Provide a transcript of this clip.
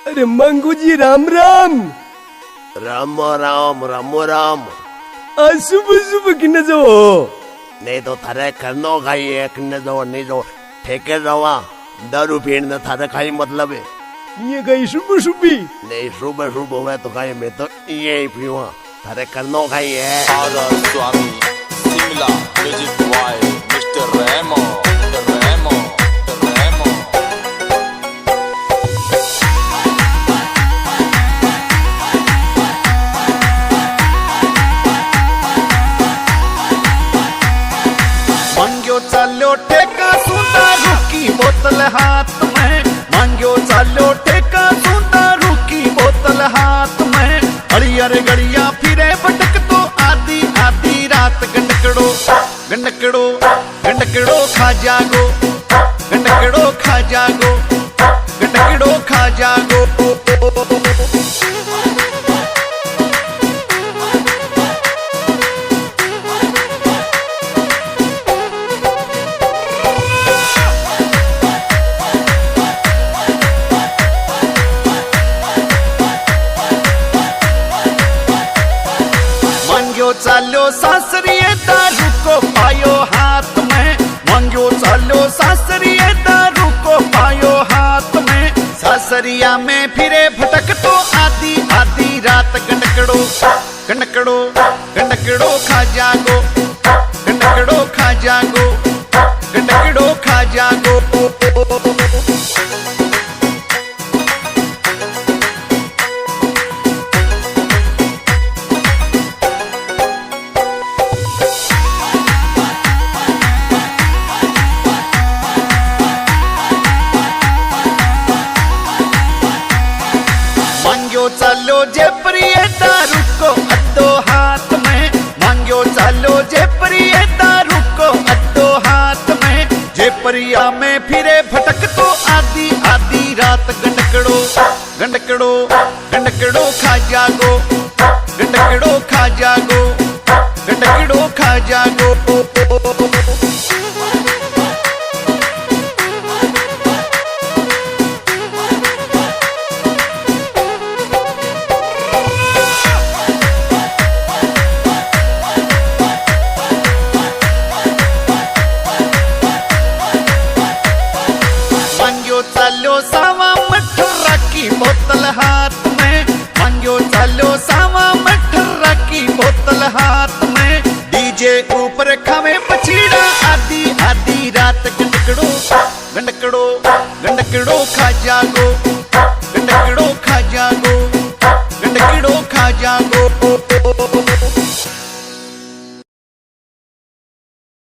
अरे मंगू जी राम राम। राम राम राम राम। आज सुबह सुबह किन्ने जो नहीं तो थारे करनो खाई है किन्ने जो नहीं जो ठेके जावा दारू पीने थारे खाई मतलब है ये कहीं सुबह सुबह नहीं सुबह सुबह हुआ तो खाई मैं तो ये ही पीवा थारे करनो खाई है। स्वामी शिमला म्यूजिक बॉय मिस्टर रेमो रेमो रेमो। मांग्यो चालो ठेका सुंदा रुकी बोतल हाथ में, मांग्यो चालो ठेका सुंदा रुकी बोतल हाथ में। हड़ियर गड़िया फिरे भटक तो आधी आधी रात गंडकड़ो गंडकड़ो गंडकड़ो खा जागो गंडकड़ो खा जागो गंडकड़ो खा जागो। मांग्यो चालो सासरिये दारू को पायो हाथ में, मांग्यो चालो सासरिये दारू को पायो हाथ में। सासरिया में फिरे भटक तो आधी आधी रात गंडकड़ो गंडकड़ो गंडकड़ो खा जागो गंडकड़ो खा जागो गंडकड़ो खा जागो। मांग्यो चालो जेपरिये दारू को अड्डो हाथ में, मांग्यो चालो जेपरिये दारू को अड्डो हाथ में। जेपरिया में फिरे भटक तो आधी आधी रात गंडकड़ो गंडकड़ो गंडकड़ो खा जागो गंडकड़ो खा जागो गंडकड़ो खा जागो। मांग्यो चालो सावा मठरा की बोतल हाथ में, मांग्यो चालो सावा मठरा की बोतल हाथ में। डीजे ऊपर खावे पछीड़ा आधी आधी रात गंडकड़ो गंडकड़ो गंडकड़ो खा जागो